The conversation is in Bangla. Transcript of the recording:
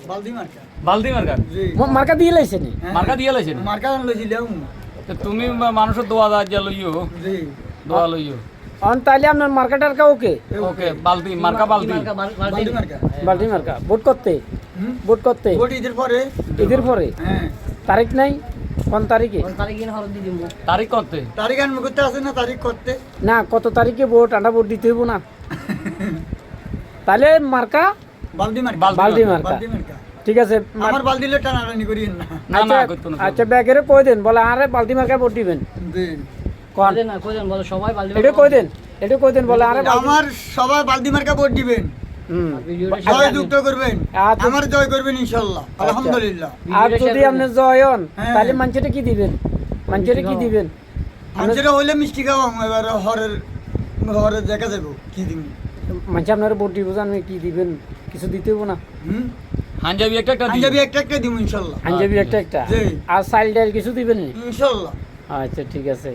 বালদি মার্কা বালতি মার্কা জি মার্কা দিয়ে লাইছে নি মার্কা দিয়ে লাইছেন মার্কা লইছিলাম তো তুমি মানুষের দোয়া যা লইও জি দোয়া লইও অন তাইলে আপনার মার্কা টার্কা ওকে ওকে বালতি মার্কা বালতি বালদি মার্কা বাল্টি মার্কা ভোট করতে হুম ভোট করতে ভোট ঈদের পরে ঈদের পরে হ্যাঁ তারিখ নাই কোন তারিখে তারিখ করতে তারিখ আনবে করতে আছে না তারিখ করতে না কত তারিখে ভোট আটা ভোট দিতে হইব না তাহলে মার্কা বালদি মার্কা বালদি মার্কা বালদি মার্কা ঠিক আছে আমার বালদিলে টানাটানি করিয়েন না না না করতে না আচ্ছা ব্যাগেরে কই দেন বলে আরে বালতি মার্কা ভোট দিবেন জি কোন এটা কই দেন এটা কই দেন বলে আরে আমার সবাই বালদি মার্কা ভোট দিবেন হুম জয় যুক্ত করবেন আচ্ছা। আমার জয় করবেন ইনশাআল্লাহ আলহামদুলিল্লাহ আর যদি আপনি জয়ন হ্যাঁ। তাহলে মানুষের কি দিবেন মানুষের কি দিবেন মানুষেরা হইলে মিষ্টি খাওয়াম এবার হরের হরের দেখা যাবো কি দিন মানুষ আপনার ভোট দিব জানবে কি দিবেন কিছু দিতে হইব না হুম হাঞ্জাবি একটা একটা দিও। পাঞ্জাবি একটা একটা দিব ইনশাআল্লাহ আঞ্জাবি একটা একটা জি। আর চাইল ডাইল কিছু দিবেন নি ইনশাআল্লাহ আচ্ছা ঠিক আছে